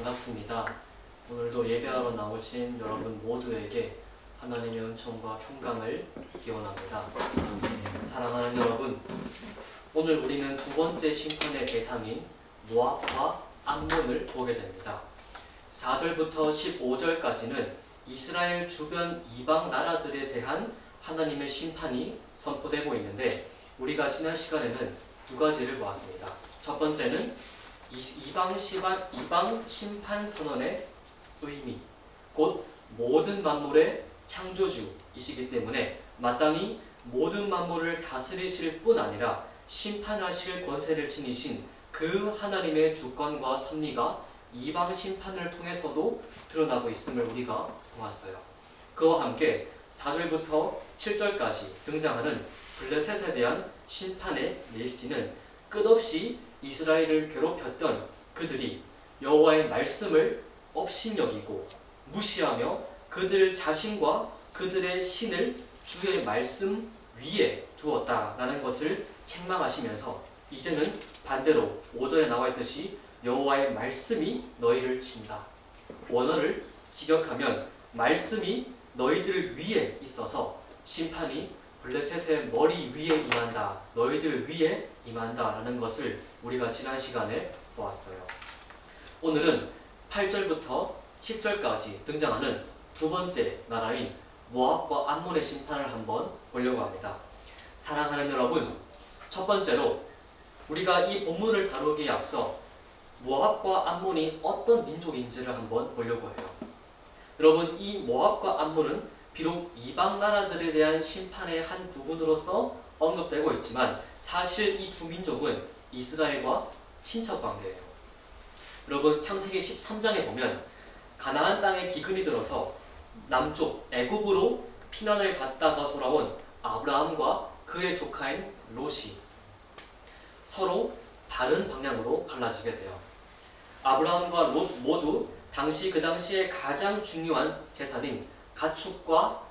반갑습니다. 오늘도 예배하러 나오신 여러분 모두에게 하나님의 은총과 평강을 기원합니다. 사랑하는 여러분, 오늘 우리는 두 번째 심판의 대상인 모압과 암몬을 보게 됩니다. 4절부터 15절까지는 이스라엘 주변 이방 나라들에 대한 하나님의 심판이 선포되고 있는데, 우리가 지난 시간에는 두 가지를 보았습니다. 첫 번째는 이방 심판 선언의 의미, 곧 모든 만물의 창조주이시기 때문에 마땅히 모든 만물을 다스리실 뿐 아니라 심판하실 권세를 지니신 그 하나님의 주권과 섭리가 이방 심판을 통해서도 드러나고 있음을 우리가 보았어요. 그와 함께 4절부터 7절까지 등장하는 블레셋에 대한 심판의 메시지는 끝없이 이스라엘을 괴롭혔던 그들이 여호와의 말씀을 업신여기고 무시하며 그들 자신과 그들의 신을 주의 말씀 위에 두었다라는 것을 책망하시면서, 이제는 반대로 5절에 나와 있듯이 여호와의 말씀이 너희를 친다. 원어를 직역하면 말씀이 너희들 위에 있어서 심판이 블레셋의 머리 위에 임한다, 너희들 위에 임한다 라는 것을 우리가 지난 시간에 보았어요. 오늘은 8절부터 10절까지 등장하는 두 번째 나라인 모압과 암몬의 심판을 한번 보려고 합니다. 사랑하는 여러분, 첫 번째로 우리가 이 본문을 다루기에 앞서 모압과 암몬이 어떤 민족인지를 한번 보려고 해요. 여러분, 이 모압과 암몬은 비록 이방 나라들에 대한 심판의 한 부분으로서 언급되고 있지만 사실 이 두 민족은 이스라엘과 친척 관계예요. 여러분, 창세기 13장에 보면 가나안 땅에 기근이 들어서 남쪽 애굽으로 피난을 갔다가 돌아온 아브라함과 그의 조카인 롯이 서로 다른 방향으로 갈라지게 돼요. 아브라함과 롯 모두 그 당시에 가장 중요한 재산인 가축과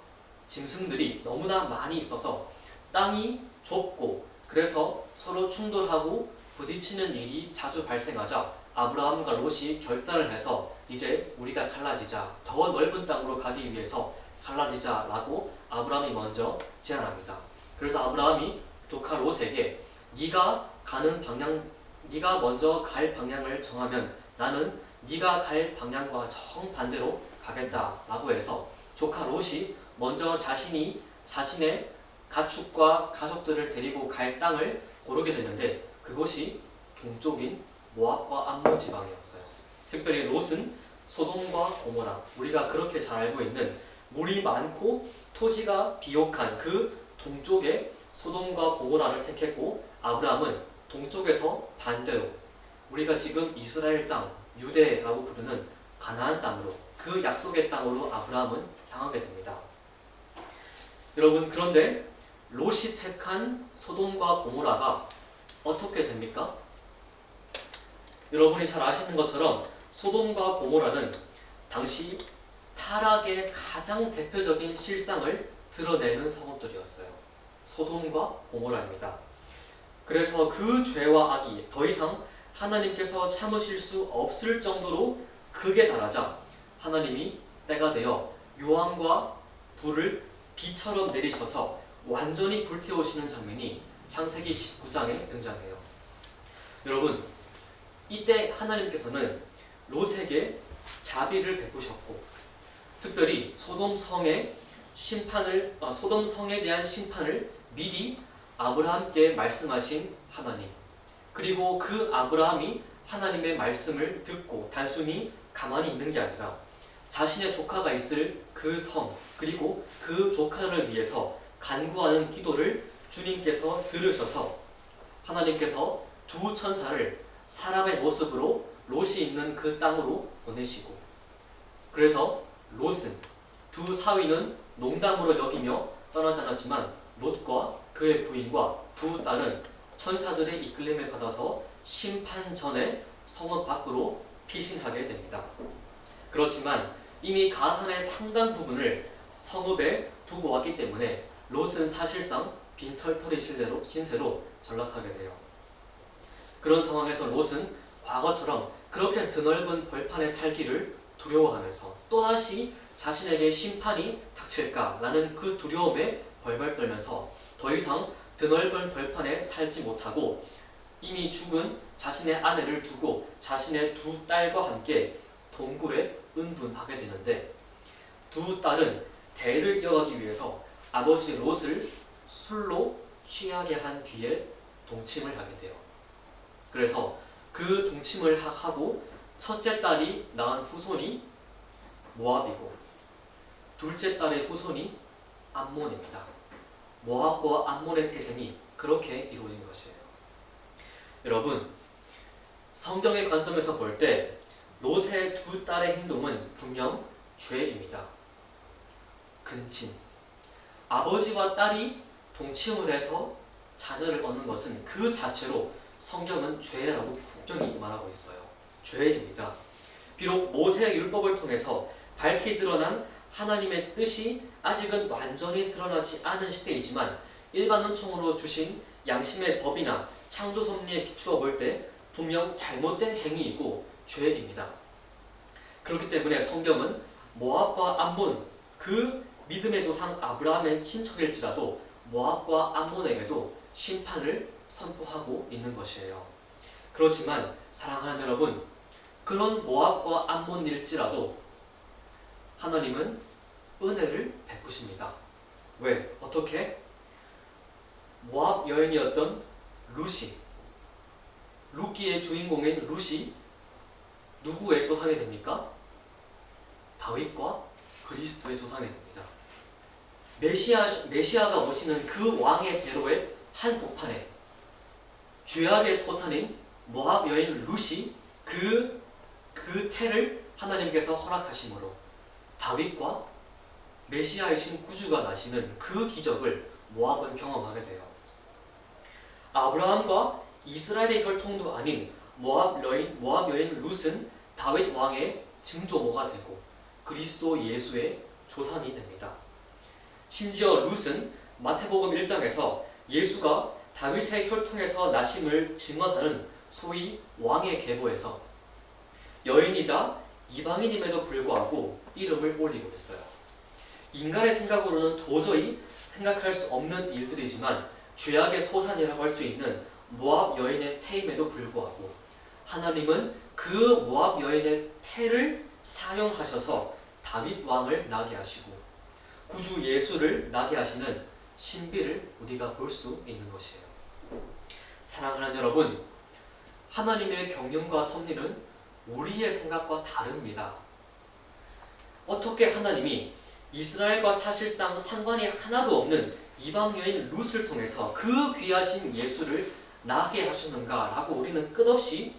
짐승들이 너무나 많이 있어서 땅이 좁고, 그래서 서로 충돌하고 부딪히는 일이 자주 발생하자 아브라함과 롯이 결단을 해서 이제 우리가 갈라지자, 더 넓은 땅으로 가기 위해서 갈라지자라고 아브라함이 먼저 제안합니다. 그래서 아브라함이 조카 롯에게 네가 먼저 갈 방향을 정하면 나는 네가 갈 방향과 정반대로 가겠다라고 해서 조카 롯이 먼저 자신의 가축과 가족들을 데리고 갈 땅을 고르게 되는데, 그곳이 동쪽인 모압과 암몬 지방이었어요. 특별히 롯은 소돔과 고모라, 우리가 그렇게 잘 알고 있는 물이 많고 토지가 비옥한 그 동쪽의 소돔과 고모라를 택했고, 아브라함은 동쪽에서 반대로 우리가 지금 이스라엘 땅, 유대라고 부르는 가나안 땅으로, 그 약속의 땅으로 아브라함은 향하게 됩니다. 여러분, 그런데 롯이 택한 소돔과 고모라가 어떻게 됩니까? 여러분이 잘 아시는 것처럼 소돔과 고모라는 당시 타락의 가장 대표적인 실상을 드러내는 성읍들이었어요. 소돔과 고모라입니다. 그래서 그 죄와 악이 더 이상 하나님께서 참으실 수 없을 정도로 극에 달하자 하나님이 때가 되어 유황과 불을 비처럼 내리셔서 완전히 불태우시는 장면이 창세기 19장에 등장해요. 여러분, 이때 하나님께서는 롯에게 자비를 베푸셨고, 특별히 소돔 성에 대한 심판을 미리 아브라함께 말씀하신 하나님, 그리고 그 아브라함이 하나님의 말씀을 듣고 단순히 가만히 있는 게 아니라 자신의 조카가 있을 그 성, 그리고 그 조카를 위해서 간구하는 기도를 주님께서 들으셔서 하나님께서 두 천사를 사람의 모습으로 롯이 있는 그 땅으로 보내시고, 그래서 롯은 두 사위는 농담으로 여기며 떠나지 않았지만 롯과 그의 부인과 두 딸은 천사들의 이끌림을 받아서 심판 전에 성읍 밖으로 피신하게 됩니다. 그렇지만 이미 가산의 상당 부분을 성읍에 두고 왔기 때문에 롯은 사실상 빈털터리 신세로 전락하게 돼요. 그런 상황에서 롯은 과거처럼 그렇게 드넓은 벌판에 살기를 두려워하면서 또다시 자신에게 심판이 닥칠까라는 그 두려움에 벌벌 떨면서 더 이상 드넓은 벌판에 살지 못하고 이미 죽은 자신의 아내를 두고 자신의 두 딸과 함께 동굴에 은둔하게 되는데, 두 딸은 대를 이어가기 위해서 아버지 롯을 술로 취하게 한 뒤에 동침을 하게 돼요. 그래서 그 동침을 하고 첫째 딸이 낳은 후손이 모압이고 둘째 딸의 후손이 암몬입니다. 모압과 암몬의 태생이 그렇게 이루어진 것이에요. 여러분, 성경의 관점에서 볼 때 롯의 두 딸의 행동은 분명 죄입니다. 근친, 아버지와 딸이 동침을 해서 자녀를 얻는 것은 그 자체로 성경은 죄라고 분명히 말하고 있어요. 죄입니다. 비록 모세의 율법을 통해서 밝히 드러난 하나님의 뜻이 아직은 완전히 드러나지 않은 시대이지만 일반 은총으로 주신 양심의 법이나 창조 섭리에 비추어 볼 때 분명 잘못된 행위이고 죄입니다. 그렇기 때문에 성경은 모압과 암몬, 그 믿음의 조상 아브라함의 친척일지라도 모압과 암몬에게도 심판을 선포하고 있는 것이에요. 그렇지만 사랑하는 여러분, 그런 모압과 암몬일지라도 하나님은 은혜를 베푸십니다. 왜? 어떻게? 모압 여인이었던 룻이, 룻기의 주인공인 룻이 누구의 조상이 됩니까? 다윗과 그리스도의 조상이 됩니다. 메시아가 오시는 그 왕의 대로의 한복판에 죄악의 소산인 모압 여인 룻이 그 태를 하나님께서 허락하심으로 다윗과 메시아이신 구주가 나시는 그 기적을 모압은 경험하게 돼요. 아브라함과 이스라엘의 혈통도 아닌 모압 여인 룻은 다윗 왕의 증조모가 되고 그리스도 예수의 조상이 됩니다. 심지어 룻은 마태복음 1장에서 예수가 다윗의 혈통에서 나심을 증언하는 소위 왕의 계보에서 여인이자 이방인임에도 불구하고 이름을 올리고 있어요. 인간의 생각으로는 도저히 생각할 수 없는 일들이지만 죄악의 소산이라고 할 수 있는 모압 여인의 태임에도 불구하고 하나님은 그 모압 여인의 태를 사용하셔서 다윗 왕을 나게 하시고 구주 예수를 나게 하시는 신비를 우리가 볼 수 있는 것이에요. 사랑하는 여러분, 하나님의 경륜과 섭리는 우리의 생각과 다릅니다. 어떻게 하나님이 이스라엘과 사실상 상관이 하나도 없는 이방 여인 룻을 통해서 그 귀하신 예수를 나게 하셨는가라고 우리는 끝없이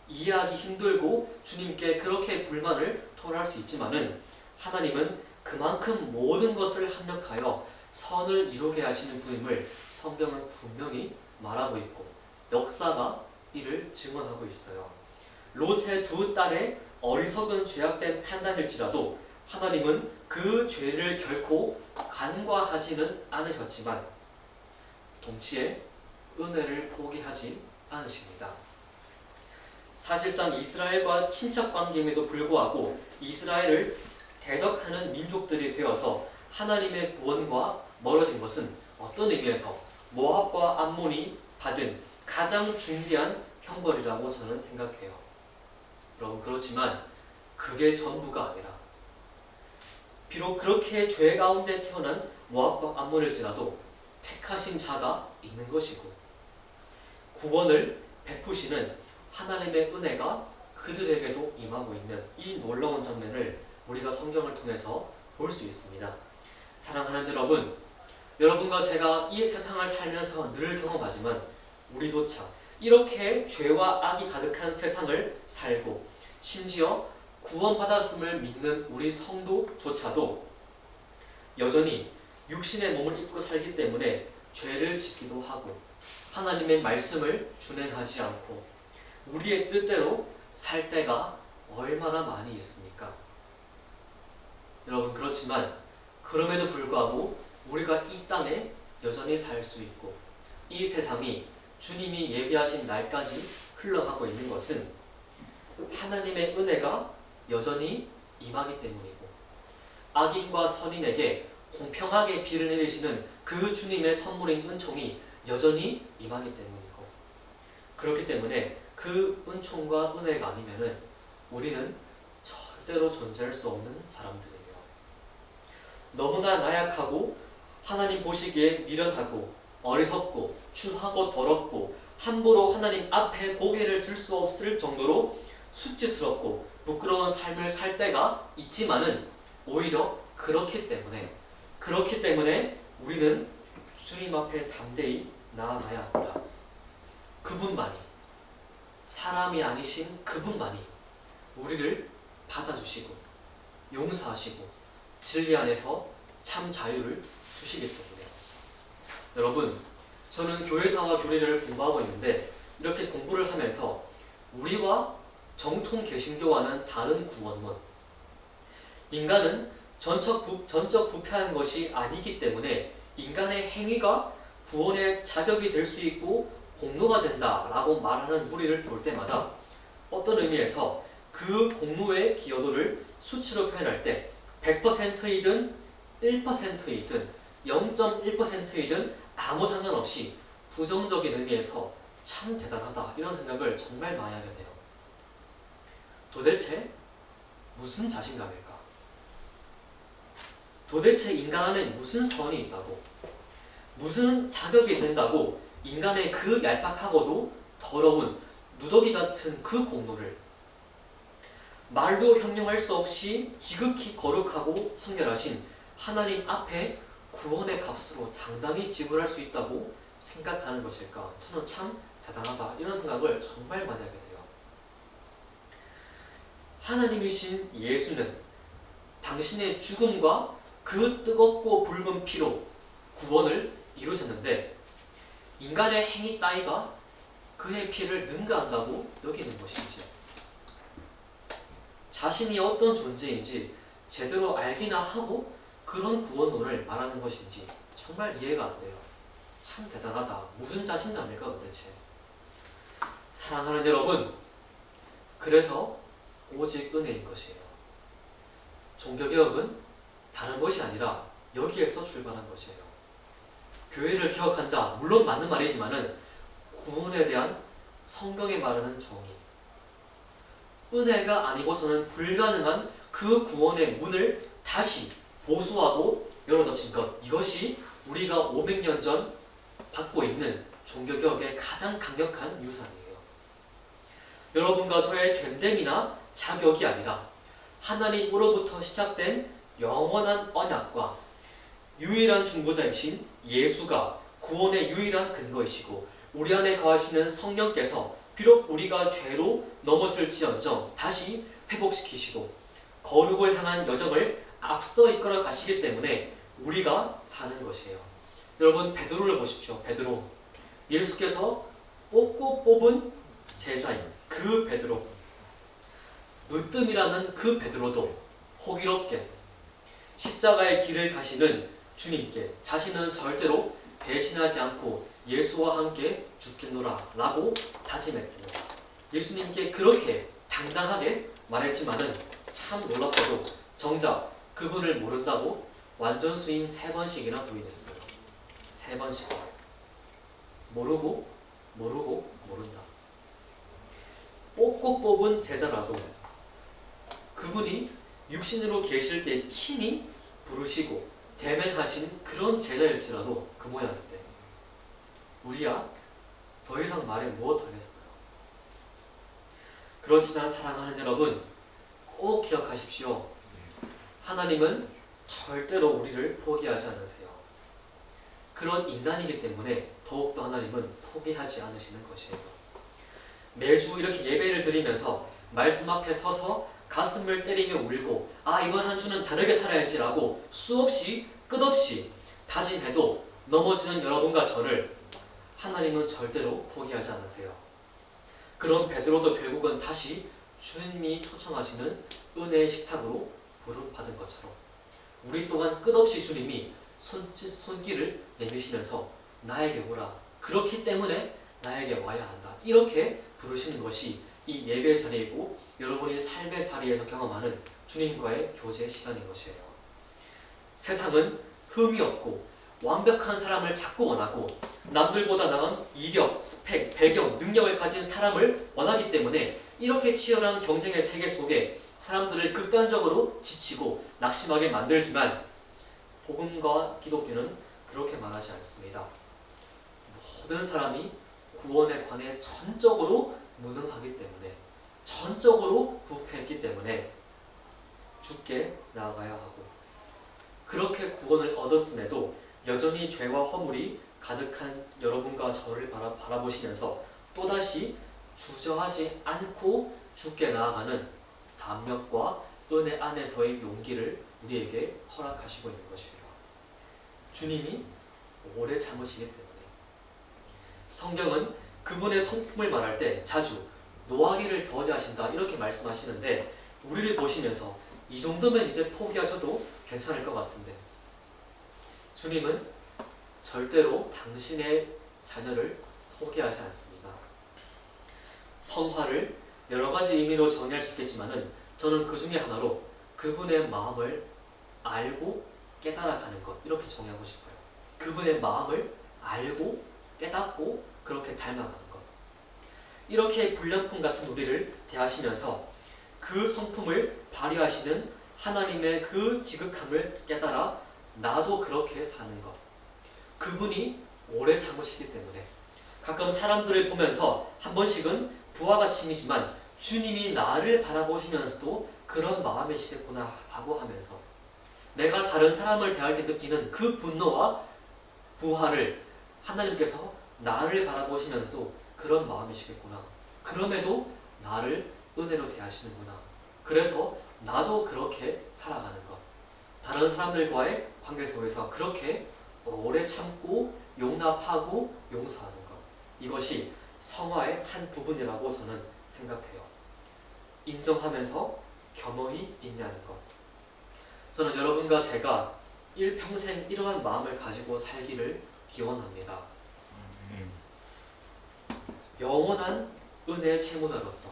이해하기 힘들고 주님께 그렇게 불만을 토로할 수 있지만은 하나님은 그만큼 모든 것을 합력하여 선을 이루게 하시는 분임을 성경은 분명히 말하고 있고 역사가 이를 증언하고 있어요. 롯의 두 딸의 어리석은 죄악된 판단일지라도 하나님은 그 죄를 결코 간과하지는 않으셨지만 동시에 은혜를 포기하지 않으십니다. 사실상 이스라엘과 친척 관계임에도 불구하고 이스라엘을 대적하는 민족들이 되어서 하나님의 구원과 멀어진 것은 어떤 의미에서 모압과 암몬이 받은 가장 중대한 형벌이라고 저는 생각해요. 여러분, 그렇지만 그게 전부가 아니라 비록 그렇게 죄 가운데 태어난 모압과 암몬일지라도 택하신 자가 있는 것이고 구원을 베푸시는 하나님의 은혜가 그들에게도 임하고 있는 이 놀라운 장면을 우리가 성경을 통해서 볼 수 있습니다. 사랑하는 여러분, 여러분과 제가 이 세상을 살면서 늘 경험하지만 우리조차 이렇게 죄와 악이 가득한 세상을 살고 심지어 구원받았음을 믿는 우리 성도조차도 여전히 육신의 몸을 입고 살기 때문에 죄를 짓기도 하고 하나님의 말씀을 준행하지 않고 우리의 뜻대로 살 때가 얼마나 많이 있습니까? 여러분, 그렇지만 그럼에도 불구하고 우리가 이 땅에 여전히 살 수 있고 이 세상이 주님이 예비하신 날까지 흘러가고 있는 것은 하나님의 은혜가 여전히 임하기 때문이고 악인과 선인에게 공평하게 비를 내리시는 그 주님의 선물인 은총이 여전히 임하기 때문이고 그렇기 때문에 그 은총과 은혜가 아니면은 우리는 절대로 존재할 수 없는 사람들이에요. 너무나 나약하고 하나님 보시기에 미련하고 어리석고 추하고 더럽고 함부로 하나님 앞에 고개를 들 수 없을 정도로 수치스럽고 부끄러운 삶을 살 때가 있지만은 오히려 그렇기 때문에 우리는 주님 앞에 담대히 나아가야 합니다. 그분만이, 사람이 아니신 그분만이 우리를 받아주시고 용서하시고 진리 안에서 참 자유를 주시기 때문에 여러분, 저는 교회사와 교리를 공부하고 있는데 이렇게 공부를 하면서 우리와 정통 개신교와는 다른 구원론, 인간은 전적 부패한 것이 아니기 때문에 인간의 행위가 구원의 자격이 될 수 있고 공로가 된다라고 말하는 무리를 볼 때마다 어떤 의미에서 그 공로의 기여도를 수치로 표현할 때 100%이든 1%이든 0.1%이든 아무 상관없이 부정적인 의미에서 참 대단하다 이런 생각을 정말 많이 하게 돼요. 도대체 무슨 자신감일까? 도대체 인간 안에 무슨 선이 있다고? 무슨 자격이 된다고 인간의 그 얄팍하고도 더러운 누더기 같은 그 공로를 말로 형용할 수 없이 지극히 거룩하고 성결하신 하나님 앞에 구원의 값으로 당당히 지불할 수 있다고 생각하는 것일까? 저는 참 대단하다 이런 생각을 정말 많이 하게 돼요. 하나님이신 예수는 당신의 죽음과 그 뜨겁고 붉은 피로 구원을 이루셨는데 인간의 행위 따위가 그의 피를 능가한다고 여기는 것인지 자신이 어떤 존재인지 제대로 알기나 하고 그런 구원론을 말하는 것인지 정말 이해가 안 돼요. 참 대단하다. 무슨 자신감일까 도대체. 사랑하는 여러분, 그래서 오직 은혜인 것이에요. 종교개혁은 다른 것이 아니라 여기에서 출발한 것이에요. 교회를 개혁한다. 물론 맞는 말이지만은 구원에 대한 성경이 말하는 정의, 은혜가 아니고서는 불가능한 그 구원의 문을 다시 보수하고 열어젖힌 것, 이것이 우리가 500년 전 받고 있는 종교개혁의 가장 강력한 유산이에요. 여러분과 저의 됨됨이나 자격이 아니라 하나님으로부터 시작된 영원한 언약과 유일한 중보자이신 예수가 구원의 유일한 근거이시고 우리 안에 거하시는 성령께서 비록 우리가 죄로 넘어질지언정 다시 회복시키시고 거룩을 향한 여정을 앞서 이끌어 가시기 때문에 우리가 사는 것이에요. 여러분, 베드로를 보십시오. 베드로, 예수께서 뽑고 뽑은 제자인 그 베드로, 으뜸이라는 그 베드로도 호기롭게 십자가의 길을 가시는 주님께 자신은 절대로 배신하지 않고 예수와 함께 죽겠노라 라고 다짐했고 예수님께 그렇게 당당하게 말했지만은 참 놀랍게도 정작 그분을 모른다고 완전수인 3번씩이나 부인했어요. 3번씩. 모른다. 뽑고 뽑은 제자라도 그분이 육신으로 계실 때 친히 부르시고 대면하신 그런 제자일지라도 그 모양인데 우리야 더 이상 말해 무엇하겠어요. 그렇지만 사랑하는 여러분, 꼭 기억하십시오. 하나님은 절대로 우리를 포기하지 않으세요. 그런 인간이기 때문에 더욱더 하나님은 포기하지 않으시는 것이에요. 매주 이렇게 예배를 드리면서 말씀 앞에 서서 가슴을 때리며 울고 이번 한 주는 다르게 살아야지라고 수없이 끝없이 다짐해도 넘어지는 여러분과 저를 하나님은 절대로 포기하지 않으세요. 그런 베드로도 결국은 다시 주님이 초청하시는 은혜의 식탁으로 부름받은 것처럼 우리 또한 끝없이 주님이 손길을 내미시면서 나에게 오라. 그렇기 때문에 나에게 와야 한다. 이렇게 부르시는 것이 이 예배의 자리이고 여러분이 삶의 자리에서 경험하는 주님과의 교제 시간인 것이에요. 세상은 흠이 없고 완벽한 사람을 자꾸 원하고 남들보다 나은 이력, 스펙, 배경, 능력을 가진 사람을 원하기 때문에 이렇게 치열한 경쟁의 세계 속에 사람들을 극단적으로 지치고 낙심하게 만들지만 복음과 기독교는 그렇게 말하지 않습니다. 모든 사람이 구원에 관해 전적으로 무능하기 때문에, 전적으로 부패했기 때문에 주께 나아가야 하고, 그렇게 구원을 얻었음에도 여전히 죄와 허물이 가득한 여러분과 저를 바라보시면서 또다시 주저하지 않고 주께 나아가는 담력과 은혜 안에서의 용기를 우리에게 허락하시고 있는 것이에요. 주님이 오래 참으시기 때문에. 성경은 그분의 성품을 말할 때 자주 노하기를 더디하신다 이렇게 말씀하시는데, 우리를 보시면서 이 정도면 이제 포기하셔도 괜찮을 것 같은데, 주님은 절대로 당신의 자녀를 포기하지 않습니다. 성화를 여러 가지 의미로 정의할 수 있겠지만은 저는 그 중에 하나로 그분의 마음을 알고 깨달아가는 것, 이렇게 정의하고 싶어요. 그분의 마음을 알고 깨닫고 그렇게 닮아가는 것. 이렇게 불량품 같은 우리를 대하시면서 그 성품을 발휘하시는 하나님의 그 지극함을 깨달아 나도 그렇게 사는 것. 그분이 오래 참으시기 때문에 가끔 사람들을 보면서 한 번씩은 부하가 침이지만 주님이 나를 바라보시면서도 그런 마음이시겠구나 라고 하면서 내가 다른 사람을 대할 때 느끼는 그 분노와 부하를 하나님께서 나를 바라보시면서도 그런 마음이시겠구나. 그럼에도 나를 은혜로 대하시는구나. 그래서 나도 그렇게 살아가는 것. 다른 사람들과의 관계 속에서 그렇게 오래 참고 용납하고 용서하는 것. 이것이 성화의 한 부분이라고 저는 생각해요. 인정하면서 겸허히 인내하는 것. 저는 여러분과 제가 일평생 이러한 마음을 가지고 살기를 기원합니다. 영원한 은혜의 채무자로서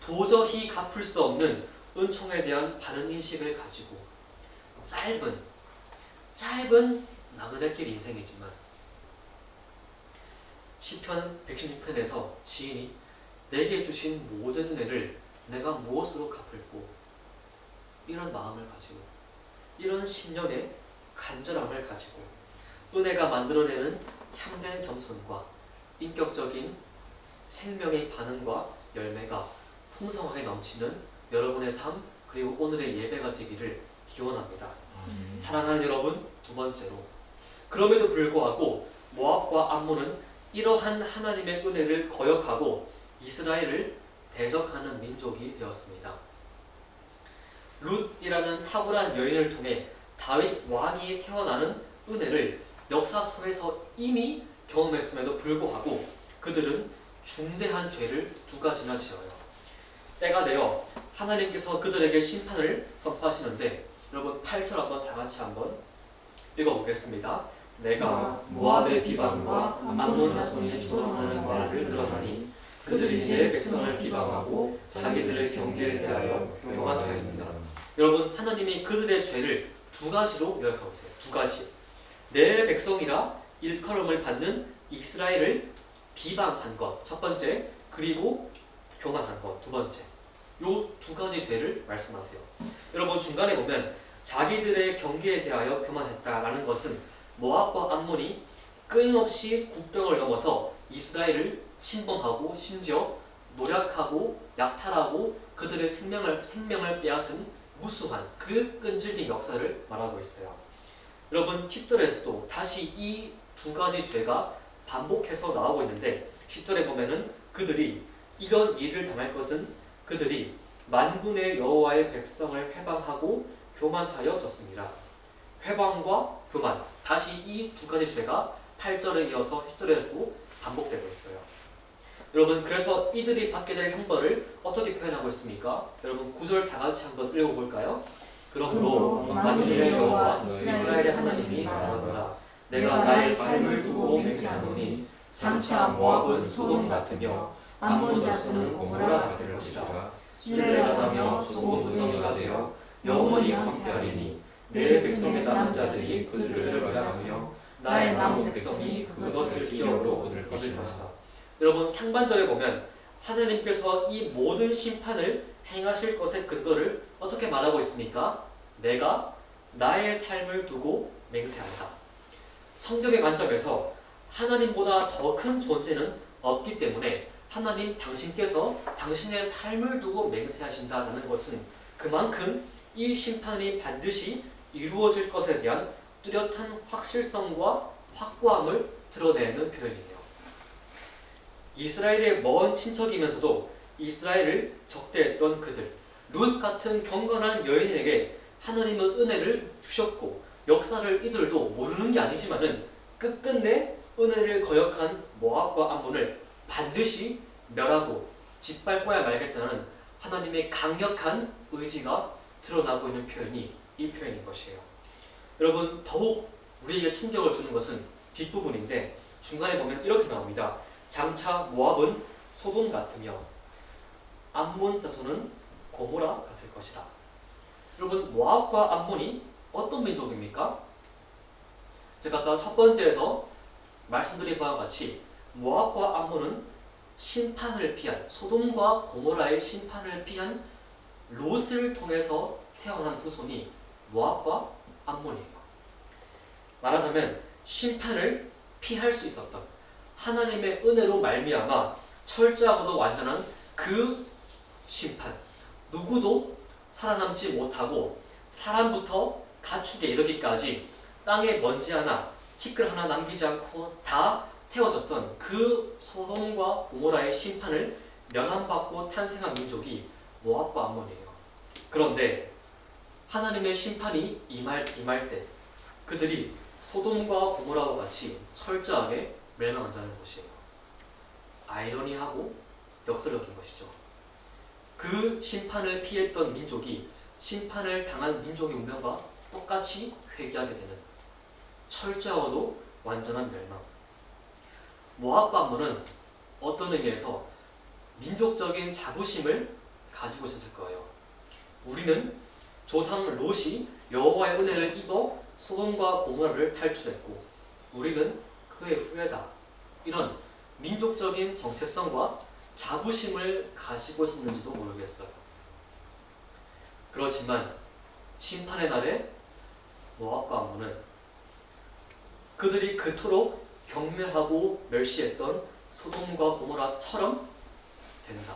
도저히 갚을 수 없는 은총에 대한 바른 인식을 가지고 짧은 나그네 길 인생이지만 시편 116편에서 시인이 내게 주신 모든 은혜를 내가 무엇으로 갚을꼬, 이런 마음을 가지고 이런 10년의 간절함을 가지고 은혜가 만들어내는 참된 겸손과 인격적인 생명의 반응과 열매가 풍성하게 넘치는 여러분의 삶, 그리고 오늘의 예배가 되기를 기원합니다. 사랑하는 여러분, 두 번째로, 그럼에도 불구하고 모압과 암몬은 이러한 하나님의 은혜를 거역하고 이스라엘을 대적하는 민족이 되었습니다. 룻이라는 탁월한 여인을 통해 다윗 왕이 태어나는 은혜를 역사 속에서 이미 경험했음에도 불구하고 그들은 중대한 죄를 두 가지나 지어요. 때가 되어 하나님께서 그들에게 심판을 선포하시는데, 여러분 8절 한번 다 같이 한번 읽어보겠습니다. 내가 모압의 비방과 암몬 자손이 조롱하는 말을 들었나니 그들이 내 백성을 비방하고 자기들의 경계에 대하여 교만하였습니다. 여러분, 하나님이 그들의 죄를 두 가지로 요약하고 있어요. 두 가지. 내 백성이라 일컬음을 받는 이스라엘을 비방한 것, 첫 번째. 그리고 교만한 것, 두 번째. 요 두 가지 죄를 말씀하세요. 여러분, 중간에 보면 자기들의 경계에 대하여 교만했다라는 것은 모압과 암몬이 끊임없이 국경을 넘어서 이스라엘을 침범하고 심지어 노략하고 약탈하고 그들의 생명을 빼앗은 무수한 그 끈질긴 역사를 말하고 있어요. 여러분, 10절에서도 다시 이 두 가지 죄가 반복해서 나오고 있는데, 10절에 보면은 그들이 이런 일을 당할 것은 그들이 만군의 여호와의 백성을 회방하고 교만하여졌습니다. 회방과 교만, 다시 이 두 가지 죄가 8절에 이어서 10절에서도 반복되고 있어요. 여러분, 그래서 이들이 받게 될 형벌을 어떻게 표현하고 있습니까? 여러분, 9절 다 같이 한번 읽어볼까요? 그러므로 만군의 여호와 이스라엘의 하나님이 말하노라. 내가 나의 삶을 두고 맹세하노니 장차 모압은 소돔 같으며 암몬 자손은 고모라 같을 것이다. 찔레가 나며 소금 무덩이가 되어 영원히 황폐하리니 내 백성의 남은 자들이 그들을 멸하며 나의 남은 백성이 그것을 기업으로 얻을 것이다. 여러분 상반절에 보면 하나님께서 이 모든 심판을 행하실 것의 근거를 어떻게 말하고 있습니까? 내가 나의 삶을 두고 맹세한다. 성경의 관점에서 하나님보다 더 큰 존재는 없기 때문에 하나님 당신께서 당신의 삶을 두고 맹세하신다는 것은 그만큼 이 심판이 반드시 이루어질 것에 대한 뚜렷한 확실성과 확고함을 드러내는 표현이에요. 이스라엘의 먼 친척이면서도 이스라엘을 적대했던 그들, 룻 같은 경건한 여인에게 하나님은 은혜를 주셨고 역사를 이들도 모르는 게 아니지만은 끝끝내 은혜를 거역한 모압과 암몬을 반드시 멸하고 짓밟아야 말겠다는 하나님의 강력한 의지가 드러나고 있는 표현이 이 표현인 것이에요. 여러분 더욱 우리에게 충격을 주는 것은 뒷부분인데 중간에 보면 이렇게 나옵니다. 장차 모압은 소돔 같으며 암몬 자손은 고모라 같을 것이다. 여러분 모압과 암몬이 어떤 민족입니까? 제가 아까 첫 번째에서 말씀드린 바와 같이 모압과 암몬은 심판을 피한 소돔과 고모라의 심판을 피한 롯을 통해서 태어난 후손이 모압과 암몬이에요. 말하자면 심판을 피할 수 있었던 하나님의 은혜로 말미암아 철저하고도 완전한 그 심판, 누구도 살아남지 못하고 사람부터 가축에 이르기까지 땅에 먼지 하나, 티끌 하나 남기지 않고 다 태워졌던 그 소돔과 고모라의 심판을 면함받고 탄생한 민족이 모압과 암몬이에요. 그런데 하나님의 심판이 임할 때 그들이 소돔과 고모라와 같이 철저하게 멸망한다는 것이에요. 아이러니하고 역설적인 것이죠. 그 심판을 피했던 민족이 심판을 당한 민족의 운명과 똑같이 회귀하게 되는 철저하고도 완전한 멸망. 모압과 암몬은 어떤 의미에서 민족적인 자부심을 가지고 있었을 거예요. 우리는 조상 롯이 여호와의 은혜를 입어 소돔과 고모라를 탈출했고 우리는 그의 후예다. 이런 민족적인 정체성과 자부심을 가지고 있었는지도 모르겠어요. 그렇지만 심판의 날에 모압과 암몬은 그들이 그토록 경멸하고 멸시했던 소돔과 고모라처럼 된다.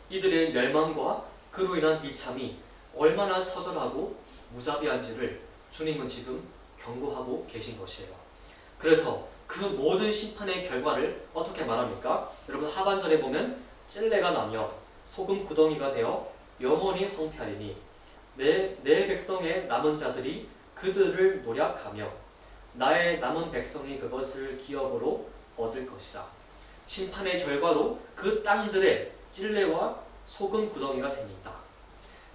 이들의 멸망과 그로 인한 비참이 얼마나 처절하고 무자비한지를 주님은 지금 경고하고 계신 것이에요. 그래서 그 모든 심판의 결과를 어떻게 말합니까? 여러분 하반절에 보면 찔레가 나며 소금 구덩이가 되어 영원히 황폐하리니 내 백성의 남은 자들이 그들을 노략하며 나의 남은 백성이 그것을 기업으로 얻을 것이다. 심판의 결과로 그 땅들에 찔레와 소금 구덩이가 생긴다.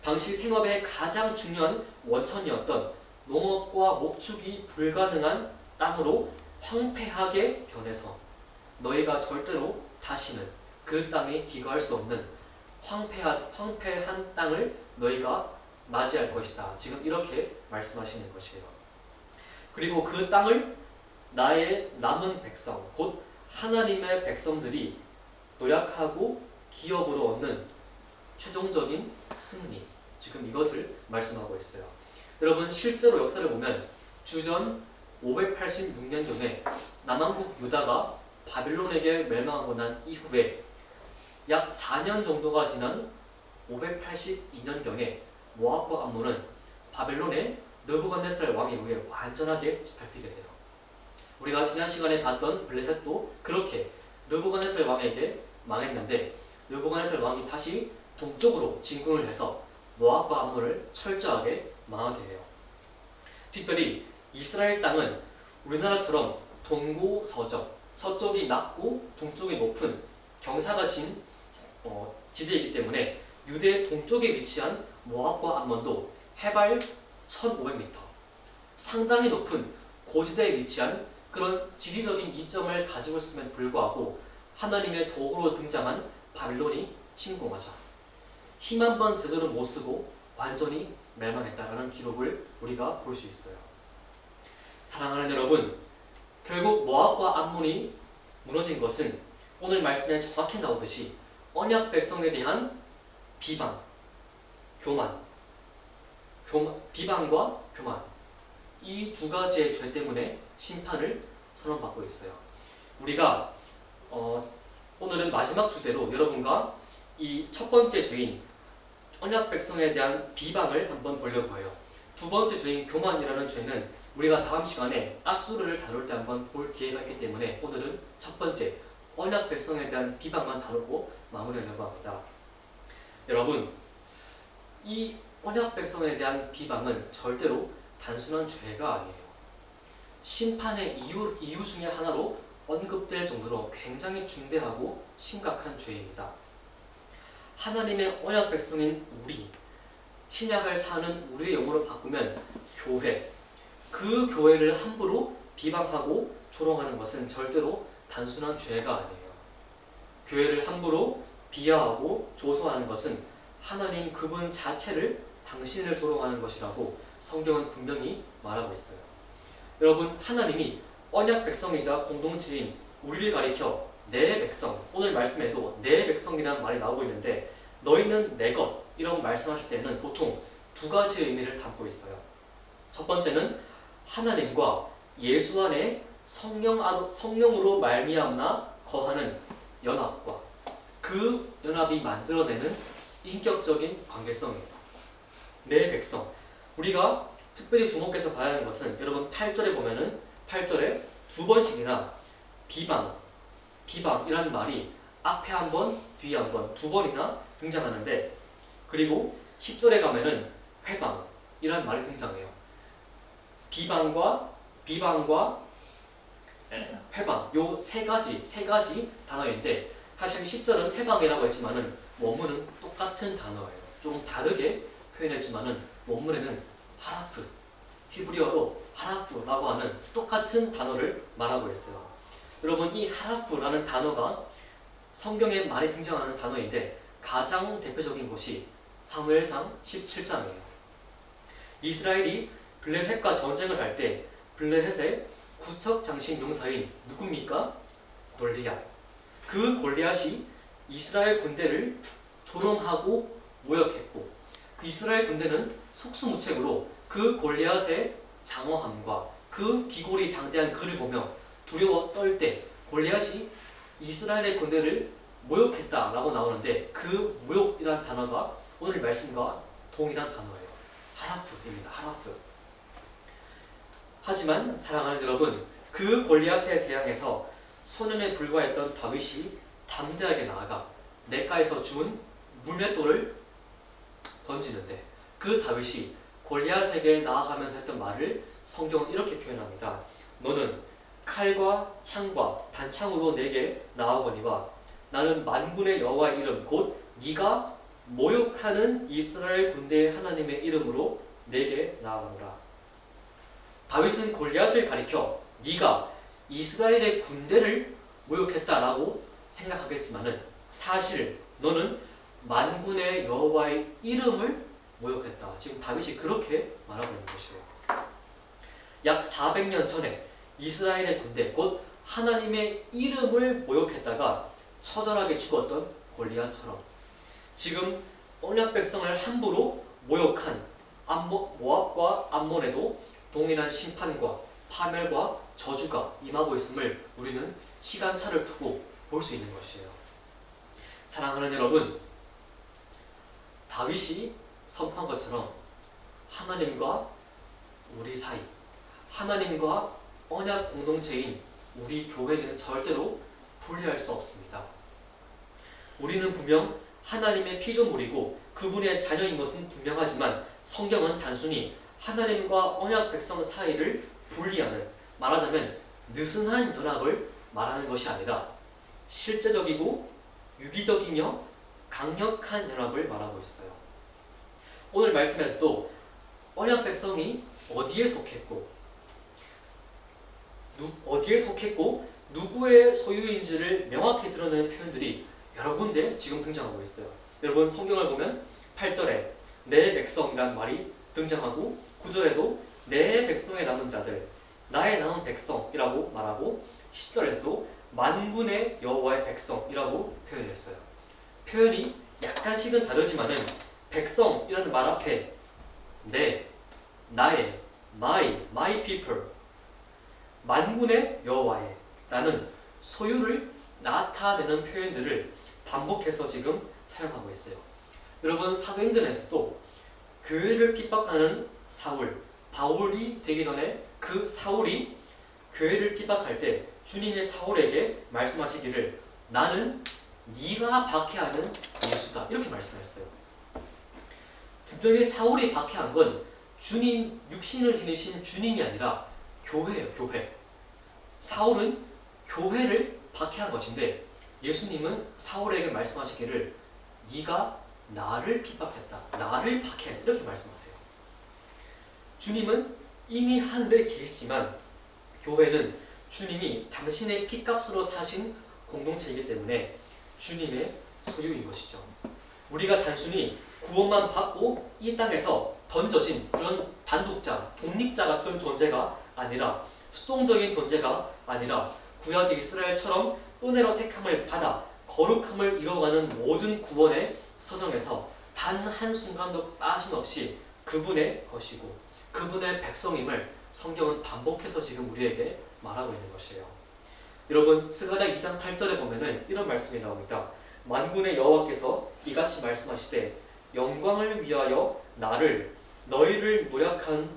당시 생업의 가장 중요한 원천이었던 농업과 목축이 불가능한 땅으로 황폐하게 변해서 너희가 절대로 다시는 그 땅에 기거할 수 없는 황폐한 땅을 너희가 맞이할 것이다. 지금 이렇게 말씀하시는 것이에요. 그리고 그 땅을 나의 남은 백성, 곧 하나님의 백성들이 노력하고 기업으로 얻는 최종적인 승리, 지금 이것을 말씀하고 있어요. 여러분 실제로 역사를 보면 주전 586년경에 남왕국 유다가 바빌론에게 멸망하고 난 이후에 약 4년 정도가 지난 582년경에 모압과 암몬은 바벨론의 느부갓네살 왕에 의해 완전하게 짓밟히게 돼요. 우리가 지난 시간에 봤던 블레셋도 그렇게 느부갓네살 왕에게 망했는데 느부갓네살 왕이 다시 동쪽으로 진군을 해서 모압과 암몬을 철저하게 망하게 해요. 특별히 이스라엘 땅은 우리나라처럼 동고서적, 서쪽이 낮고 동쪽이 높은 경사가 진 지대이기 때문에 유대 동쪽에 위치한 모압과 암몬도 해발 1500m, 상당히 높은 고지대에 위치한 그런 지리적인 이점을 가지고 있음에도 불구하고 하나님의 도구로 등장한 바빌론이 침공하자. 힘 한 번 제대로 못 쓰고 완전히 멸망했다라는 기록을 우리가 볼 수 있어요. 사랑하는 여러분, 결국 모압과 암몬이 무너진 것은 오늘 말씀에 정확히 나오듯이 언약 백성에 대한 비방, 비방과 교만, 이 두 가지의 죄 때문에 심판을 선언받고 있어요. 우리가 오늘은 마지막 주제로 여러분과 이 첫 번째 죄인 언약 백성에 대한 비방을 한번 보려고 해요. 두 번째 죄인 교만이라는 죄는 우리가 다음 시간에 아수르를 다룰 때 한번 볼 기회가 있기 때문에 오늘은 첫 번째 언약 백성에 대한 비방만 다루고 마무리하려고 합니다. 여러분, 이 언약 백성에 대한 비방은 절대로 단순한 죄가 아니에요. 심판의 이유 중에 하나로 언급될 정도로 굉장히 중대하고 심각한 죄입니다. 하나님의 언약 백성인 우리, 신약을 사는 우리의 용어로 바꾸면 교회, 그 교회를 함부로 비방하고 조롱하는 것은 절대로 단순한 죄가 아니에요. 교회를 함부로 비하하고 조소하는 것은 하나님 그분 자체를 당신을 조롱하는 것이라고 성경은 분명히 말하고 있어요. 여러분, 하나님이 언약 백성이자 공동체인 우리를 가리켜 내 백성, 오늘 말씀에도 내 백성이라는 말이 나오고 있는데 너희는 내 것 이런 말씀하실 때는 보통 두 가지 의미를 담고 있어요. 첫 번째는 하나님과 예수 안에 성령으로 말미암나 거하는 연합과 그 연합이 만들어내는 인격적인 관계성이에요. 내 백성. 우리가 특별히 주목해서 봐야 하는 것은 여러분 8절에 보면은 8절에 두 번씩이나 비방이라는 말이 앞에 한 번, 뒤에 한 번, 두 번이나 등장하는데, 그리고 10절에 가면은 회방이라는 말이 등장해요. 비방과 회방, 요 세 가지 단어인데 사실 10절은 회방이라고 했지만은 원문은 똑같은 단어예요. 좀 다르게 표현했지만은 원문에는 하라프, 히브리어로 하라프라고 하는 똑같은 단어를 말하고 있어요. 여러분, 이 하라프라는 단어가 성경에 많이 등장하는 단어인데 가장 대표적인 것이 사무엘상 17장이에요. 이스라엘이 블레셋과 전쟁을 할 때 블레셋의 구척 장식 용사인 누굽니까? 골리앗. 그 골리앗이 이스라엘 군대를 조롱하고 모욕했고, 그 이스라엘 군대는 속수무책으로 그 골리앗의 장어함과 그 기골이 장대한 그를 보며 두려워 떨 때 골리앗이 이스라엘의 군대를 모욕했다라고 나오는데 그 모욕이라는 단어가 오늘 말씀과 동일한 단어예요. 하라프입니다. 하라프. 하지만 사랑하는 여러분, 그 골리앗에 대항해서 소년에 불과했던 다윗이 담대하게 나아가 냇가에서 주운 물맷돌을 던지는데 그 다윗이 골리앗에게 나아가면서 했던 말을 성경은 이렇게 표현합니다. 너는 칼과 창과 단창으로 내게 나아오거니와 나는 만군의 여호와의 이름 곧 네가 모욕하는 이스라엘 군대의 하나님의 이름으로 내게 나아가노라. 다윗은 골리앗을 가리켜 네가 이스라엘의 군대를 모욕했다라고 생각하겠지만은 사실 너는 만군의 여호와의 이름을 모욕했다. 지금 다윗이 그렇게 말하고 있는 것이에요. 약 400년 전에 이스라엘의 군대 곧 하나님의 이름을 모욕했다가 처절하게 죽었던 골리앗처럼 지금 언약 백성을 함부로 모욕한 모압과 암몬에도 동일한 심판과 파멸과 저주가 임하고 있음을 우리는 시간차를 두고 볼 수 있는 것이에요. 사랑하는 여러분, 다윗이 선포한 것처럼 하나님과 우리 사이, 하나님과 언약 공동체인 우리 교회는 절대로 분리할 수 없습니다. 우리는 분명 하나님의 피조물이고 그분의 자녀인 것은 분명하지만 성경은 단순히 하나님과 언약 백성 사이를 분리하는, 말하자면 느슨한 연합을 말하는 것이 아니라 실제적이고 유기적이며 강력한 연합을 말하고 있어요. 오늘 말씀에서도 언약 백성이 어디에 속했고 누구의 소유인지를 명확히 드러내는 표현들이 여러 군데 지금 등장하고 있어요. 여러분 성경을 보면 8절에 내 백성이란 말이 등장하고 9절에도 내 백성에 남은 자들, 나의 남은 백성이라고 말하고 10절에서도 만군의 여호와의 백성이라고 표현했어요. 표현이 약간씩은 다르지만은 백성이라는 말 앞에 내, 나의, my people, 만군의 여호와의 라는 소유를 나타내는 표현들을 반복해서 지금 사용하고 있어요. 여러분 사도행전에서도 교회를 핍박하는 사울, 바울이 되기 전에 그 사울이 교회를 핍박할 때 주님의 사울에게 말씀하시기를 나는 네가 박해하는 예수다 이렇게 말씀하셨어요. 분명히 사울이 박해한 건 주님, 육신을 지니신 주님이 아니라 교회예요. 교회. 사울은 교회를 박해한 것인데 예수님은 사울에게 말씀하시기를 네가 나를 핍박했다. 나를 박해했다. 이렇게 말씀하세요. 주님은 이미 하늘에 계시지만 교회는 주님이 당신의 피값으로 사신 공동체이기 때문에 주님의 소유인 것이죠. 우리가 단순히 구원만 받고 이 땅에서 던져진 그런 단독자, 독립자 같은 존재가 아니라 수동적인 존재가 아니라 구약 이스라엘처럼 은혜로 택함을 받아 거룩함을 이뤄가는 모든 구원의 서정에서 단 한순간도 빠짐없이 그분의 것이고 그분의 백성임을 성경은 반복해서 지금 우리에게 말하고 있는 것이에요. 여러분 스가랴 2장 8절에 보면은 이런 말씀이 나옵니다. 만군의 여호와께서 이같이 말씀하시되 영광을 위하여 나를 너희를 노력한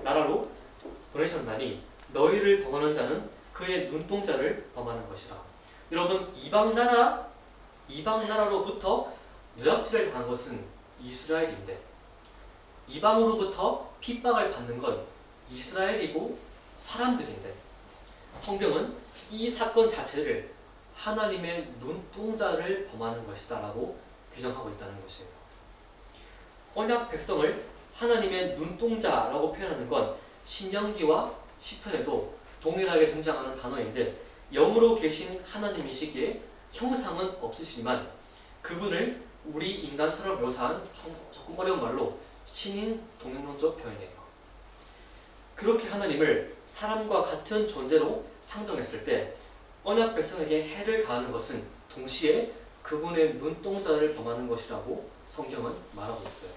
나라로 보내셨나니 너희를 범하는 자는 그의 눈동자를 범하는 것이라. 여러분 이방 나라로부터 노략질을 당한 것은 이스라엘인데 이방으로부터 핍박을 받는 건 이스라엘이고 사람들인데 성경은 이 사건 자체를 하나님의 눈동자를 범하는 것이다 라고 규정하고 있다는 것이에요. 언약 백성을 하나님의 눈동자라고 표현하는 건 신명기와 시편에도 동일하게 등장하는 단어인데 영으로 계신 하나님이시기에 형상은 없으시지만 그분을 우리 인간처럼 묘사한 조금 어려운 말로 신인 동명론적 표현이에요. 그렇게 하나님을 사람과 같은 존재로 상정했을 때 언약 백성에게 해를 가하는 것은 동시에 그분의 눈동자를 범하는 것이라고 성경은 말하고 있어요.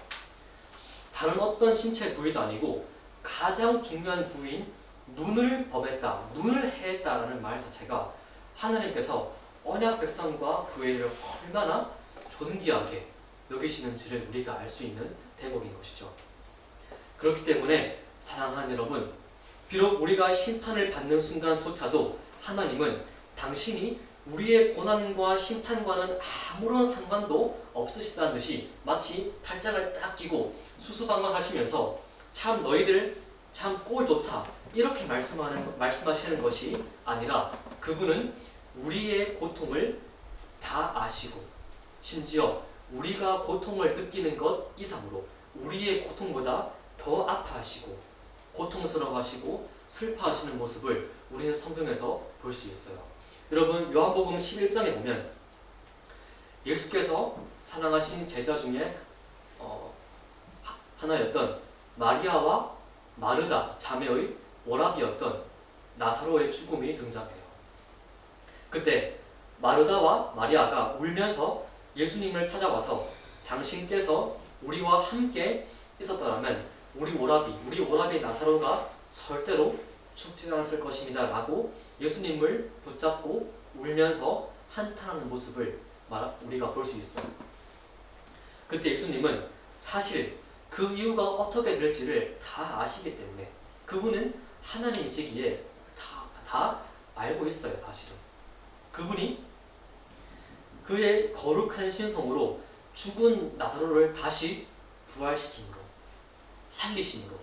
다른 어떤 신체 부위도 아니고 가장 중요한 부위인 눈을 범했다, 눈을 해했다라는 말 자체가 하나님께서 언약 백성과 교회를 얼마나 존귀하게 여기시는지를 우리가 알 수 있는 대목인 것이죠. 그렇기 때문에 사랑하는 여러분, 비록 우리가 심판을 받는 순간조차도 하나님은 당신이 우리의 고난과 심판과는 아무런 상관도 없으시다는 듯이 마치 팔짱을 딱 끼고 수수방관하시면서 참 너희들 참 꼴 좋다 이렇게 말씀하시는 것이 아니라 그분은 우리의 고통을 다 아시고 심지어 우리가 고통을 느끼는 것 이상으로 우리의 고통보다 더 아파하시고 고통스러워하시고 슬퍼하시는 모습을 우리는 성경에서 볼 수 있어요. 여러분 요한복음 11장에 보면 예수께서 사랑하신 제자 중에 하나였던 마리아와 마르다 자매의 오라비였던 나사로의 죽음이 등장해요. 그때 마르다와 마리아가 울면서 예수님을 찾아와서 당신께서 우리와 함께 있었더라면 우리 오라비 나사로가 절대로 죽지 않았을 것입니다 라고 예수님을 붙잡고 울면서 한탄하는 모습을 우리가 볼 수 있어요. 그때 예수님은 사실 그 이유가 어떻게 될지를 다 아시기 때문에 그분은 하나님이시기에 다 알고 있어요. 사실은 그분이 그의 거룩한 신성으로 죽은 나사로를 다시 부활시킴으로 살리심으로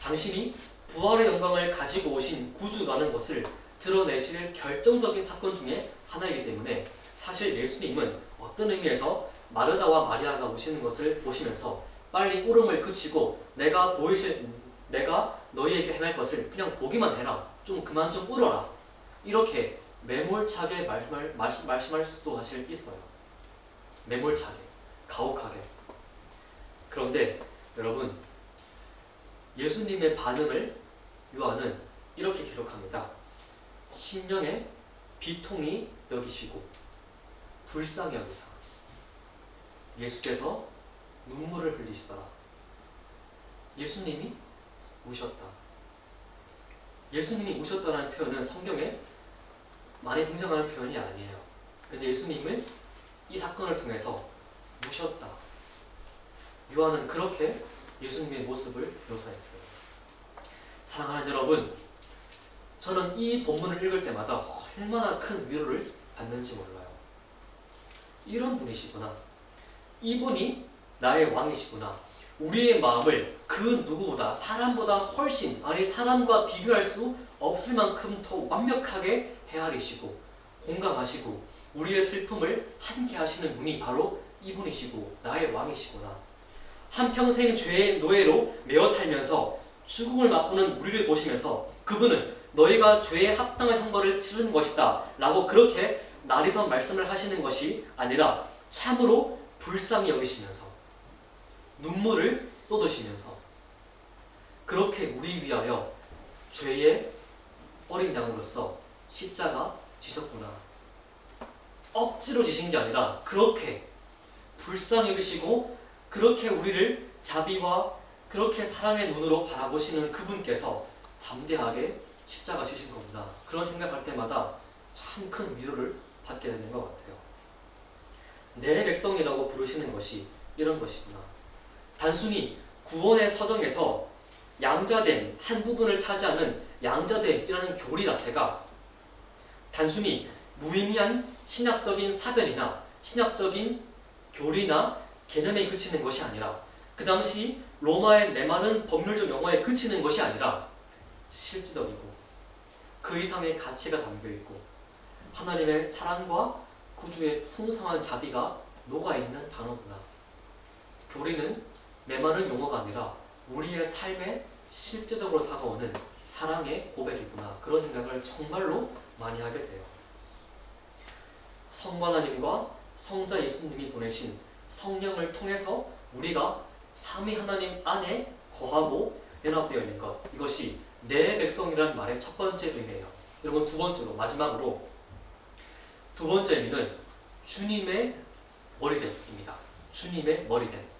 당신이 부활의 영광을 가지고 오신 구주라는 것을 드러내실 결정적인 사건 중에 하나이기 때문에 사실 예수님은 어떤 의미에서 마르다와 마리아가 오시는 것을 보시면서 빨리 울음을 그치고 내가 너희에게 행할 것을 그냥 보기만 해라. 좀 그만 좀 울어라. 이렇게 매몰차게 말씀할 수도 사실 있어요. 매몰차게, 가혹하게. 그런데 여러분, 예수님의 반응을 요한은 이렇게 기록합니다. 심령의 비통이 여기시고 불쌍히 여기사 예수께서 눈물을 흘리시더라. 예수님이 우셨다. 예수님이 우셨다는 표현은 성경에 많이 등장하는 표현이 아니에요. 근데 예수님은 이 사건을 통해서 우셨다. 요한은 그렇게 예수님의 모습을 묘사했어요. 사랑하는 여러분, 저는 이 본문을 읽을 때마다 얼마나 큰 위로를 받는지 몰라요. 이런 분이시구나. 이분이 나의 왕이시구나. 우리의 마음을 그 누구보다, 사람보다 훨씬, 아니 사람과 비교할 수 없을 만큼 더 완벽하게 헤아리시고 공감하시고 우리의 슬픔을 함께 하시는 분이 바로 이분이시고 나의 왕이시구나. 한평생 죄의 노예로 매어 살면서 죽음을 맛보는 우리를 보시면서 그분은 너희가 죄에 합당한 형벌을 치르는 것이다 라고 그렇게 나리선 말씀을 하시는 것이 아니라 참으로 불쌍히 여기시면서 눈물을 쏟으시면서 그렇게 우리 위하여 죄의 어린 양으로서 십자가 지셨구나. 억지로 지신 게 아니라 그렇게 불쌍히 여기시고 그렇게 우리를 자비와 그렇게 사랑의 눈으로 바라보시는 그분께서 담대하게 십자가 지신 거구나. 그런 생각할 때마다 참 큰 위로를 받게 되는 것 같아요. 내 백성이라고 부르시는 것이 이런 것이구나. 단순히 구원의 서정에서 양자됨 한 부분을 차지하는 양자됨이라는 교리 자체가 단순히 무의미한 신학적인 사변이나 신학적인 교리나 개념에 그치는 것이 아니라 그 당시 로마의 메마른 법률적 용어에 그치는 것이 아니라 실질적이고 그 이상의 가치가 담겨있고 하나님의 사랑과 구주의 풍성한 자비가 녹아있는 단어구나. 교리는 메마른 용어가 아니라 우리의 삶에 실제적으로 다가오는 사랑의 고백이구나. 그런 생각을 정말로 많이 하게 돼요. 성부 하나님과 성자 예수님이 보내신 성령을 통해서 우리가 삼위 하나님 안에 거하고 연합되어 있는 것, 이것이 내 백성이라는 말의 첫 번째 의미예요. 여러분, 두 번째로 마지막으로 두 번째 의미는 주님의 머리됨입니다. 주님의 머리됨.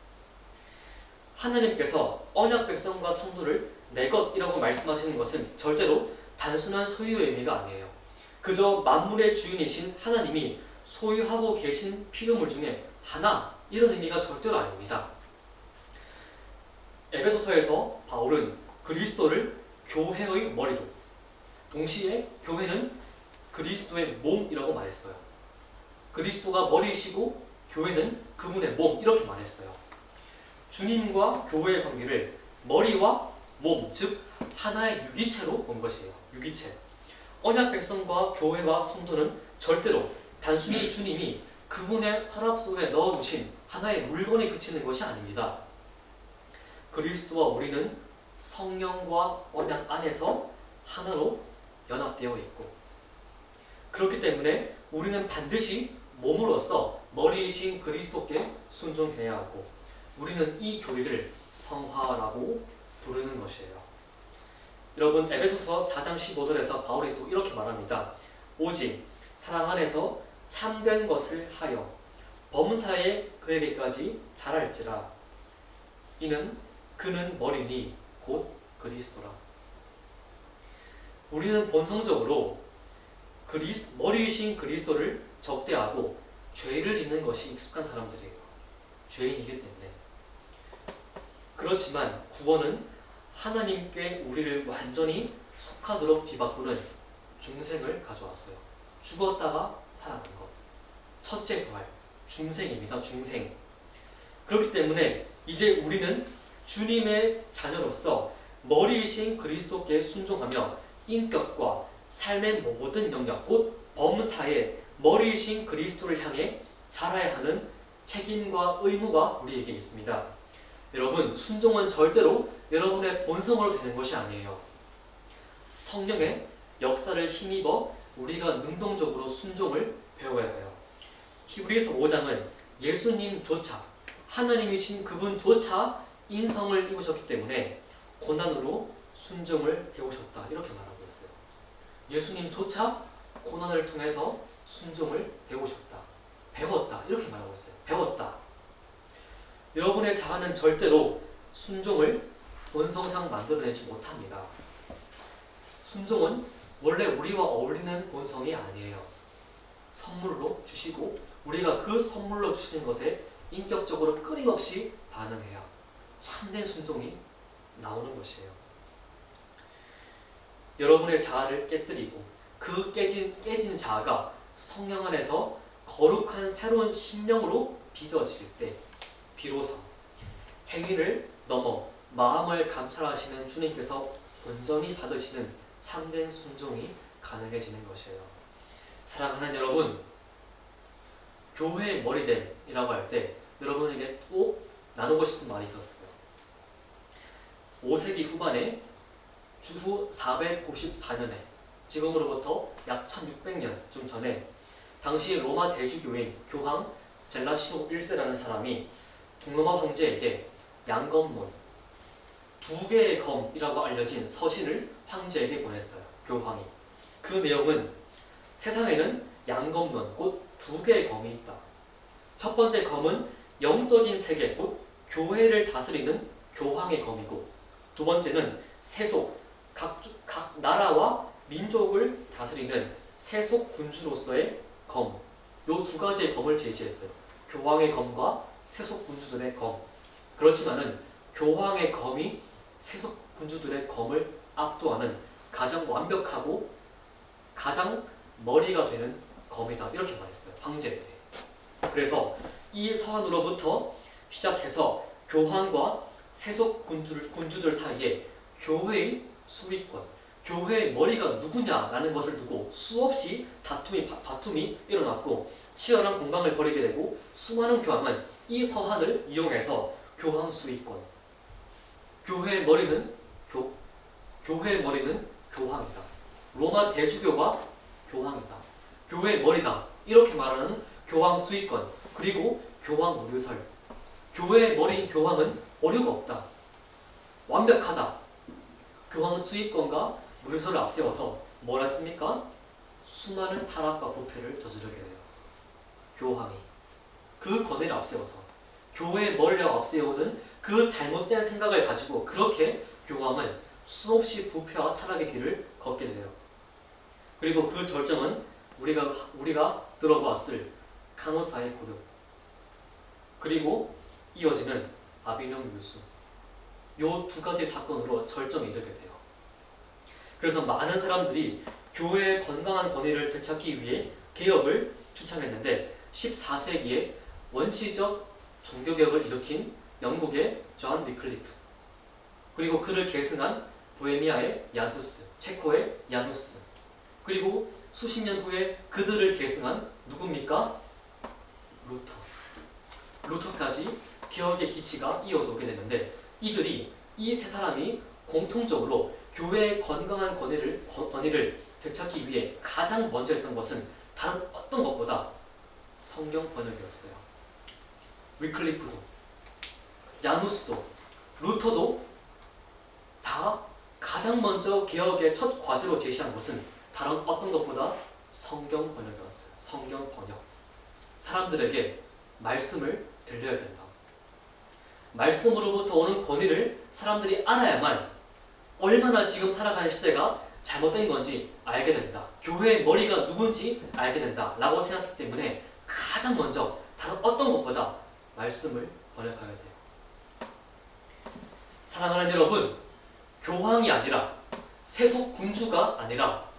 하나님께서 언약 백성과 성도를 내 것이라고 말씀하시는 것은 절대로 단순한 소유의 의미가 아니에요. 그저 만물의 주인이신 하나님이 소유하고 계신 피조물 중에 하나, 이런 의미가 절대로 아닙니다. 에베소서에서 바울은 그리스도를 교회의 머리로, 동시에 교회는 그리스도의 몸이라고 말했어요. 그리스도가 머리이시고 교회는 그분의 몸, 이렇게 말했어요. 주님과 교회의 관계를 머리와 몸, 즉 하나의 유기체로 본 것이에요. 유기체. 언약 백성과 교회와 성도는 절대로 단순히 주님이 그분의 서랍 속에 넣어두신 하나의 물건에 그치는 것이 아닙니다. 그리스도와 우리는 성령과 언약 안에서 하나로 연합되어 있고, 그렇기 때문에 우리는 반드시 몸으로서 머리이신 그리스도께 순종해야 하고, 우리는 이 교리를 성화라고 부르는 것이에요. 여러분, 에베소서 4장 15절에서 바울이 또 이렇게 말합니다. 오직 사랑 안에서 참된 것을 하여 범사에 그에게까지 자랄지라. 그는 머리니 곧 그리스도라. 우리는 본성적으로 머리이신 그리스도를 적대하고 죄를 짓는 것이 익숙한 사람들이에요. 죄인이기 때문에. 그렇지만 구원은 하나님께 우리를 완전히 속하도록 뒤바꾸는 중생을 가져왔어요. 죽었다가 살아난 것. 첫째 부활, 중생입니다. 중생. 그렇기 때문에 이제 우리는 주님의 자녀로서 머리이신 그리스도께 순종하며 인격과 삶의 모든 영역, 곧 범사에 머리이신 그리스도를 향해 자라야 하는 책임과 의무가 우리에게 있습니다. 여러분, 순종은 절대로 여러분의 본성으로 되는 것이 아니에요. 성령의 역사를 힘입어 우리가 능동적으로 순종을 배워야 해요. 히브리서 5장은 예수님조차, 하나님이신 그분조차 인성을 입으셨기 때문에 고난으로 순종을 배우셨다 이렇게 말하고 있어요. 예수님조차 고난을 통해서 순종을 배우셨다, 배웠다 이렇게 말하고 있어요. 배웠다. 여러분의 자아는 절대로 순종을 본성상 만들어내지 못합니다. 순종은 원래 우리와 어울리는 본성이 아니에요. 선물로 주시고 우리가 그 선물로 주시는 것에 인격적으로 끊임없이 반응해야 참된 순종이 나오는 것이에요. 여러분의 자아를 깨뜨리고 그 깨진 자아가 성령 안에서 거룩한 새로운 심령으로 빚어질 때 비로소 행위를 넘어 마음을 감찰하시는 주님께서 온전히 받으시는 참된 순종이 가능해지는 것이에요. 사랑하는 여러분, 교회의 머리됨이라고 할 때 여러분에게 꼭 나누고 싶은 말이 있었어요. 5세기 후반에 주후 454년에 지금으로부터 약 1600년쯤 전에 당시 로마 대주교인 교황 젤라시오 1세라는 사람이 동로마 황제에게 양검론, 2개의 검이라고 알려진 서신을 황제에게 보냈어요. 교황이. 그 내용은 세상에는 양검론, 곧 2개의 검이 있다. 첫 번째 검은 영적인 세계, 곧 교회를 다스리는 교황의 검이고, 두 번째는 세속, 각 나라와 민족을 다스리는 세속 군주로서의 검. 요 2가지의 검을 제시했어요. 교황의 검과 세속 군주들의 검. 그렇지만은 교황의 검이 세속 군주들의 검을 압도하는 가장 완벽하고 가장 머리가 되는 검이다 이렇게 말했어요. 황제에게. 그래서 이 서한으로부터 시작해서 교황과 세속 군주들 사이에 교회의 수위권, 교회의 머리가 누구냐라는 것을 두고 수없이 다툼이 일어났고 치열한 공방을 벌이게 되고 수많은 교황은 이 서한을 이용해서 교황 수위권, 교회의 머리는 교황이다. 로마 대주교가 교황이다. 교회의 머리다. 이렇게 말하는 교황 수위권, 그리고 교황 무료설. 교회의 머리인 교황은 오류가 없다. 완벽하다. 교황 수위권과 무료설을 앞세워서 뭘 했습니까? 수많은 타락과 부패를 저지르게 돼요. 교황이. 그 권위를 앞세워서 교회의 머리를 앞세우는 그 잘못된 생각을 가지고 그렇게 교황은 수없이 부패와 타락의 길을 걷게 돼요. 그리고 그 절정은 우리가 들어봤을 카노사의 고려, 그리고 이어지는 아비뇽 유수, 요 2가지 사건으로 절정에 이르게 돼요. 그래서 많은 사람들이 교회의 건강한 권위를 되찾기 위해 개혁을 주창했는데 14세기에 원시적 종교개혁을 일으킨 영국의 존 위클리프, 그리고 그를 계승한 보헤미아의 얀 후스, 체코의 얀 후스, 그리고 수십 년 후에 그들을 계승한 누굽니까? 루터까지 개혁의 기치가 이어져 오게 되는데 이 세 사람이 공통적으로 교회의 건강한 권위를 되찾기 위해 가장 먼저 했던 것은 다른 어떤 것보다 성경 번역이었어요. 위클리프도, 야누스도, 루터도 다 가장 먼저 개혁의 첫 과제로 제시한 것은 다른 어떤 것보다 성경 번역이었어요. 성경 번역. 사람들에게 말씀을 들려야 된다. 말씀으로부터 오는 권위를 사람들이 알아야만 얼마나 지금 살아가는 시대가 잘못된 건지 알게 된다. 교회의 머리가 누군지 알게 된다. 라고 생각했기 때문에 가장 먼저 다른 어떤 것보다 말씀을 번역하게 돼요. 사랑하는 여러분, 교황이 아니라 세속 군주가 아니라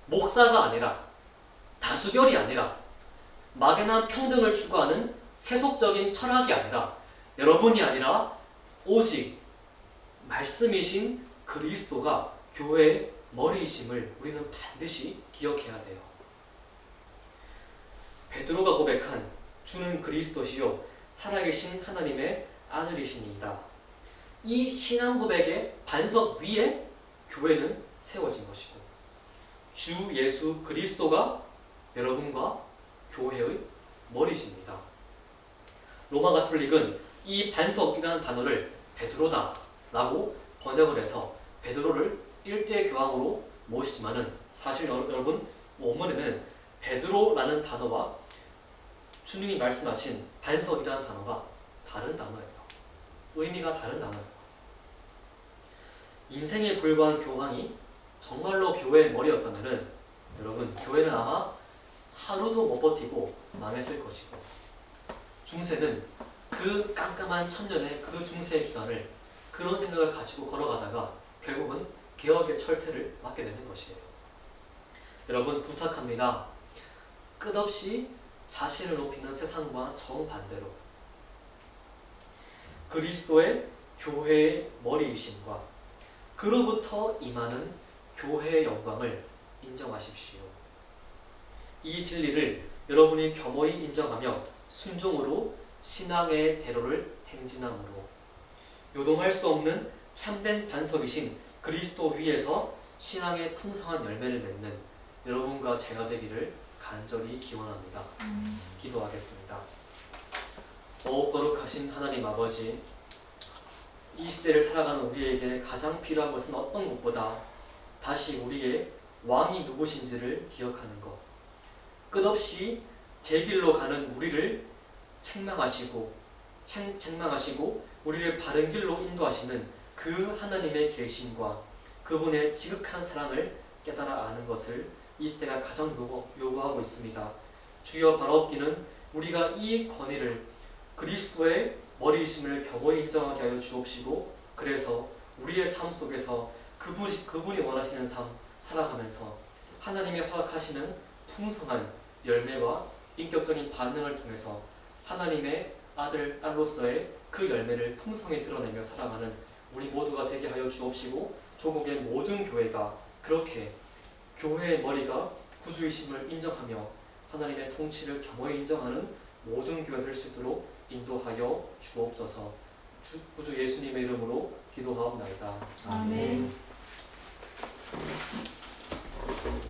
목사가 아니라 다수결이 아니라 막연한 평등을 추구하는 세속적인 철학이 아니라 여러분이 아니라 오직 말씀이신 그리스도가 교회의 머리이심을 우리는 반드시 기억해야 돼요. 베드로가 고백한 주는 그리스도시요 살아계신 하나님의 아들이시니이다. 이 신앙 고백의 반석 위에 교회는 세워진 것이고 주 예수 그리스도가 여러분과 교회의 머리십니다. 로마 가톨릭은 이 반석이라는 단어를 베드로다 라고 번역을 해서 베드로를 일대 교황으로 모시지만은 사실 여러분 원문에는 베드로라는 단어와 주님이 말씀하신 반석이라는 단어가 다른 단어예요. 의미가 다른 단어예요. 인생에 불과한 교황이 정말로 교회의 머리였다면은 여러분 교회는 아마 하루도 못 버티고 망했을 것이고 중세는 그 깜깜한 천년의 그 중세의 기간을 그런 생각을 가지고 걸어가다가 결국은 개혁의 철퇴를 맞게 되는 것이에요. 여러분 부탁합니다. 끝없이 자신을 높이는 세상과 정반대로 그리스도의 교회의 머리이심과 그로부터 임하는 교회의 영광을 인정하십시오. 이 진리를 여러분이 겸허히 인정하며 순종으로 신앙의 대로를 행진함으로 요동할 수 없는 참된 반석이신 그리스도 위에서 신앙의 풍성한 열매를 맺는 여러분과 제가 되기를 간절히 기원합니다. 기도하겠습니다. 오 거룩하신 하나님 아버지, 이 시대를 살아가는 우리에게 가장 필요한 것은 어떤 것보다 다시 우리의 왕이 누구신지를 기억하는 것, 끝없이 제 길로 가는 우리를 책망하시고 우리를 바른 길로 인도하시는 그 하나님의 계심과 그분의 지극한 사랑을 깨달아 아는 것을 이 시대가 가장 요구하고 있습니다. 주여 바라옵기는 우리가 이 권위를 그리스도의 머리이심을 겸허히 인정하게 하여 주옵시고 그래서 우리의 삶 속에서 그분이 원하시는 삶 살아가면서 하나님이 허락하시는 풍성한 열매와 인격적인 반응을 통해서 하나님의 아들, 딸로서의 그 열매를 풍성히 드러내며 살아가는 우리 모두가 되게 하여 주옵시고 조국의 모든 교회가 그렇게 교회의 머리가 구주이심을 인정하며 하나님의 통치를 겸허히 인정하는 모든 교회가 될 수 있도록 인도하여 주옵소서. 구주 예수님의 이름으로 기도하옵나이다. 아멘.